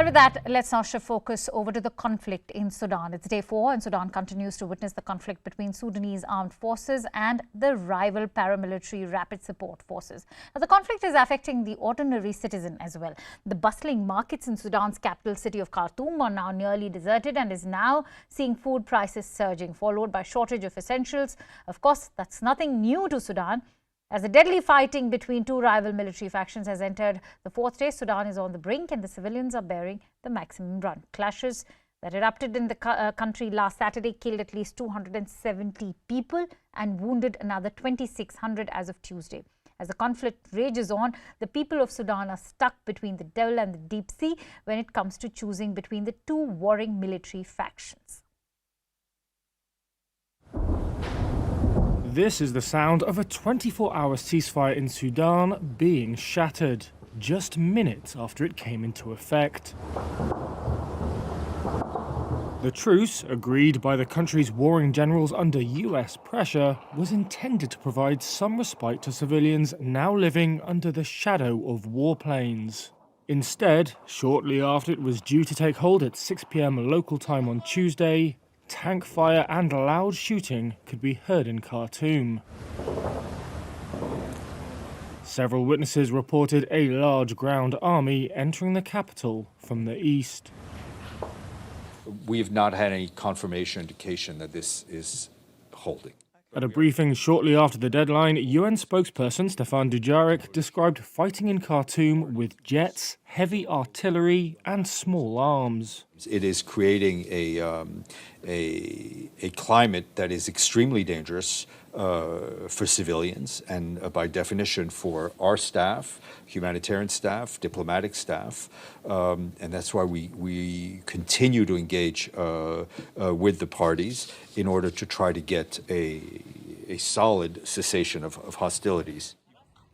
And with that, let's now shift focus over to the conflict in Sudan. It's day 4 and Sudan continues to witness the conflict between Sudanese armed forces and the rival paramilitary rapid support forces. Now, the conflict is affecting the ordinary citizen as well. The bustling markets in Sudan's capital city of Khartoum are now nearly deserted and is now seeing food prices surging, followed by shortage of essentials. Of course, that's nothing new to Sudan. As the deadly fighting between two rival military factions has entered the 4th day, Sudan is on the brink and the civilians are bearing the maximum brunt. Clashes that erupted in the country last Saturday killed at least 270 people and wounded another 2,600 as of Tuesday. As the conflict rages on, the people of Sudan are stuck between the devil and the deep sea when it comes to choosing between the two warring military factions. This is the sound of a 24-hour ceasefire in Sudan being shattered, just minutes after it came into effect. The truce, agreed by the country's warring generals under US pressure, was intended to provide some respite to civilians now living under the shadow of warplanes. Instead, shortly after it was due to take hold at 6 p.m. local time on Tuesday, tank fire and loud shooting could be heard in Khartoum. Several witnesses reported a large ground army entering the capital from the east. We have not had any confirmation indication that this is holding. At a briefing shortly after the deadline, UN spokesperson Stefan Dujarric described fighting in Khartoum with jets, heavy artillery and small arms. It is creating a climate that is extremely dangerous for civilians and by definition for our staff, humanitarian staff, diplomatic staff, and that's why we continue to engage with the parties in order to try to get a solid cessation of hostilities.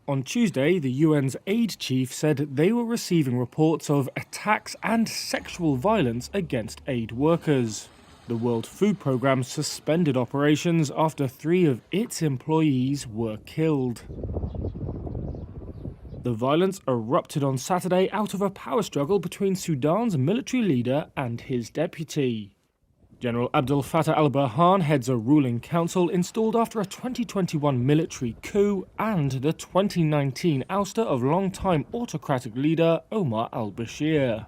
On Tuesday, the UN's aid chief said they were receiving reports of attacks and sexual violence against aid workers. The World Food Programme suspended operations after 3 of its employees were killed. The violence erupted on Saturday out of a power struggle between Sudan's military leader and his deputy. General Abdel Fattah al-Burhan heads a ruling council installed after a 2021 military coup and the 2019 ouster of longtime autocratic leader Omar al-Bashir.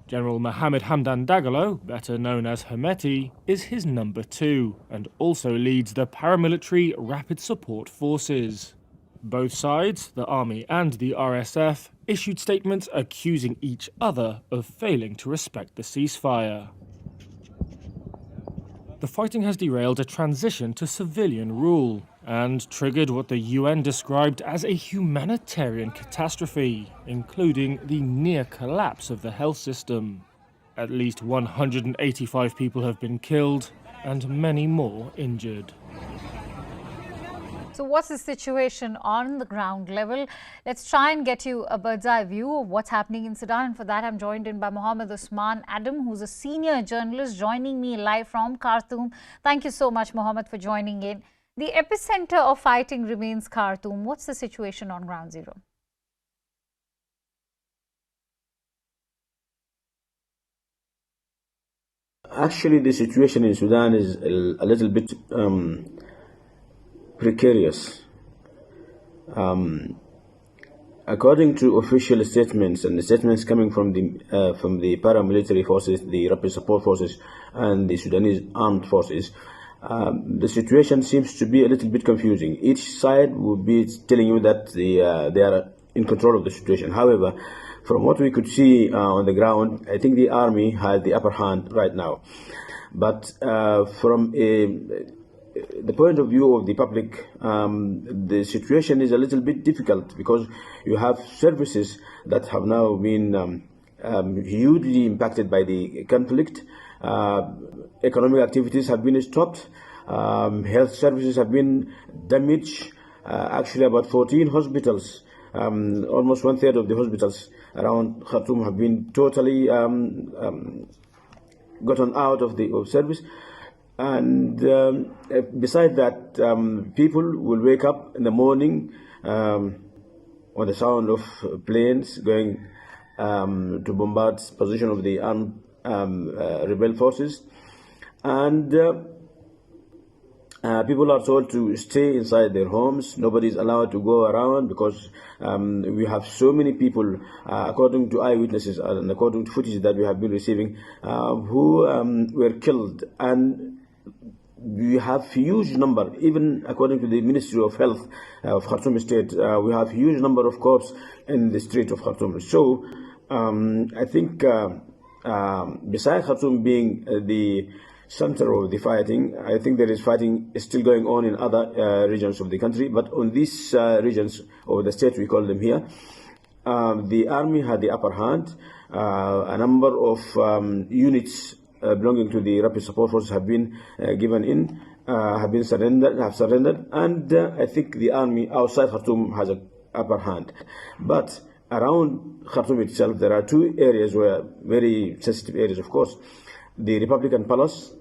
General Mohamed Hamdan Dagalo, better known as Hemeti, is his number 2 and also leads the paramilitary rapid support forces. Both sides, the army and the RSF, issued statements accusing each other of failing to respect the ceasefire. The fighting has derailed a transition to civilian rule and triggered what the UN described as a humanitarian catastrophe, including the near collapse of the health system. At least 185 people have been killed and many more injured. So what's the situation on the ground level? Let's try and get you a bird's eye view of what's happening in Sudan. And for that, I'm joined in by Mohammed Usman Adam, who's a senior journalist joining me live from Khartoum. Thank you so much, Mohammed, for joining in. The epicenter of fighting remains Khartoum. What's the situation on ground zero? Actually, the situation in Sudan is a little bit precarious. According to official statements and the statements coming from the paramilitary forces, the rapid support forces, and the Sudanese armed forces, the situation seems to be a little bit confusing. Each side will be telling you that they are in control of the situation. However, from what we could see on the ground, I think the army has the upper hand right now. But from the point of view of the public, the situation is a little bit difficult because you have services that have now been hugely impacted by the conflict. Economic activities have been stopped. Health services have been damaged. Actually, about 14 hospitals, almost 1/3 of the hospitals around Khartoum have been totally gotten out of service. And besides that, people will wake up in the morning on the sound of planes going to bombard position of the armed rebel forces, and people are told to stay inside their homes. Nobody is allowed to go around because we have so many people, according to eyewitnesses and according to footage that we have been receiving, who were killed. And we have huge number, even according to the Ministry of Health of Khartoum State, we have huge number of corpses in the street of Khartoum. So I think besides Khartoum being the center of the fighting, I think there is fighting still going on in other regions of the country, but on these regions of the state, we call them here, the army had the upper hand. A number of units belonging to the rapid support forces have been surrendered, and I think the army outside Khartoum has an upper hand. But around Khartoum itself, there are two areas where very sensitive areas, of course: the Republican Palace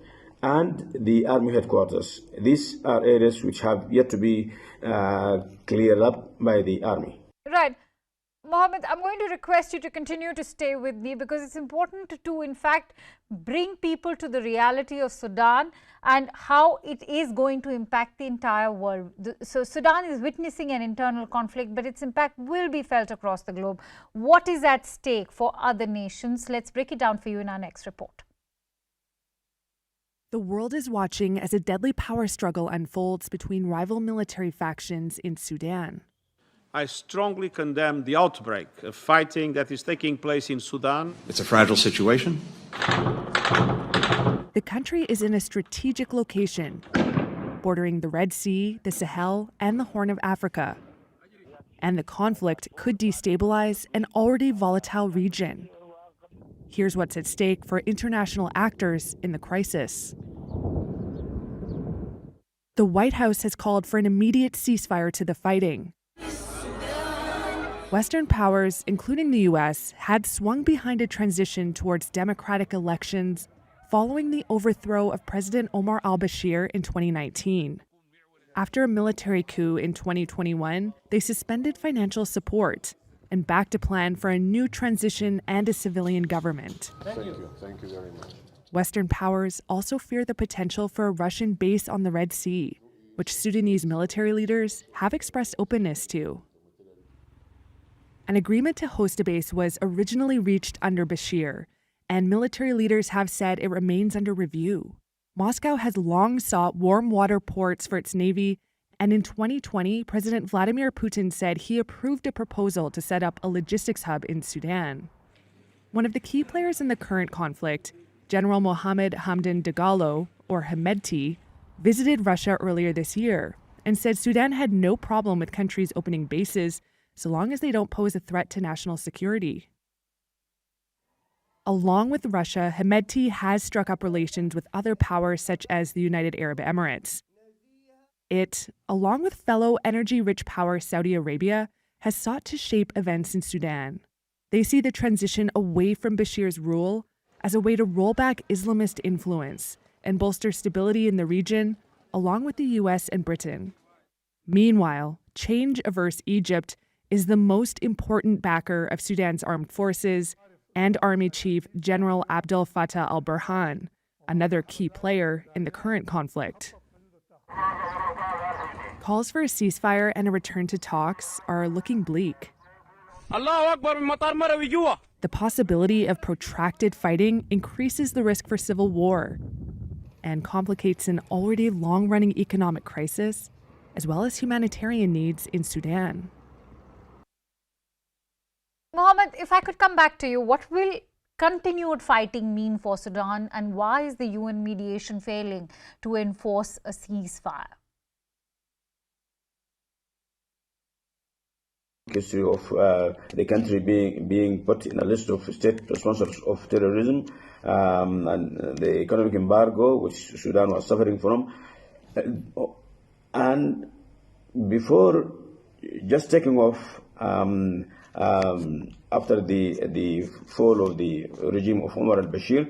and the army headquarters. These are areas which have yet to be cleared up by the army. Right. Mohammed, I'm going to request you to continue to stay with me, because it's important to, in fact, bring people to the reality of Sudan and how it is going to impact the entire world. So Sudan is witnessing an internal conflict, but its impact will be felt across the globe. What is at stake for other nations? Let's break it down for you in our next report. The world is watching as a deadly power struggle unfolds between rival military factions in Sudan. I strongly condemn the outbreak of fighting that is taking place in Sudan. It's a fragile situation. The country is in a strategic location, bordering the Red Sea, the Sahel, and the Horn of Africa. And the conflict could destabilize an already volatile region. Here's what's at stake for international actors in the crisis. The White House has called for an immediate ceasefire to the fighting. Western powers, including the U.S., had swung behind a transition towards democratic elections following the overthrow of President Omar al-Bashir in 2019. After a military coup in 2021, they suspended financial support and backed a plan for a new transition and a civilian government. Thank you. Thank you very much. Western powers also fear the potential for a Russian base on the Red Sea, which Sudanese military leaders have expressed openness to. An agreement to host a base was originally reached under Bashir, and military leaders have said it remains under review. Moscow has long sought warm water ports for its navy, and in 2020, President Vladimir Putin said he approved a proposal to set up a logistics hub in Sudan. One of the key players in the current conflict, General Mohammed Hamdan Dagalo, or Hemedti, visited Russia earlier this year and said Sudan had no problem with countries opening bases so long as they don't pose a threat to national security. Along with Russia, Hemedti has struck up relations with other powers such as the United Arab Emirates. It, along with fellow energy-rich power Saudi Arabia, has sought to shape events in Sudan. They see the transition away from Bashir's rule as a way to roll back Islamist influence and bolster stability in the region, along with the US and Britain. Meanwhile, change-averse Egypt is the most important backer of Sudan's armed forces and Army Chief General Abdel Fattah al-Burhan, another key player in the current conflict. Calls for a ceasefire and a return to talks are looking bleak. The possibility of protracted fighting increases the risk for civil war and complicates an already long-running economic crisis, as well as humanitarian needs in Sudan. Mohammed, if I could come back to you, what will continued fighting mean for Sudan, and why is the UN mediation failing to enforce a ceasefire? History of the country being put in a list of state sponsors of terrorism, and the economic embargo which Sudan was suffering from, and before just taking off after the fall of the regime of Omar al-Bashir,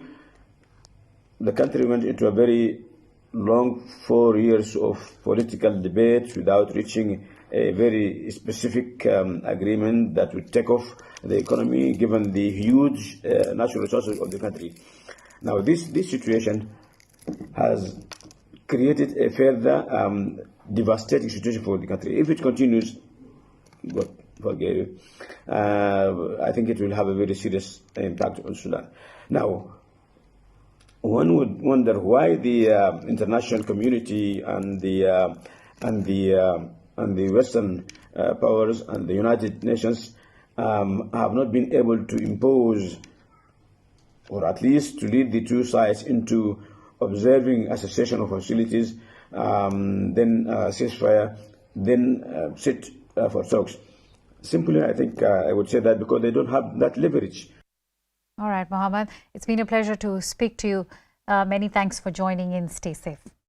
the country went into a very long 4 years of political debate without reaching a very specific agreement that would take off the economy, given the huge natural resources of the country. Now, this situation has created a further devastating situation for the country. If it continues, God forgive, I think it will have a very serious impact on Sudan. Now, one would wonder why the international community and the Western powers and the United Nations have not been able to impose, or at least to lead the two sides into observing a cessation of hostilities, then ceasefire, then sit for talks. Simply, I think I would say that because they don't have that leverage. All right, Mohammed, it's been a pleasure to speak to you. Many thanks for joining in. Stay safe.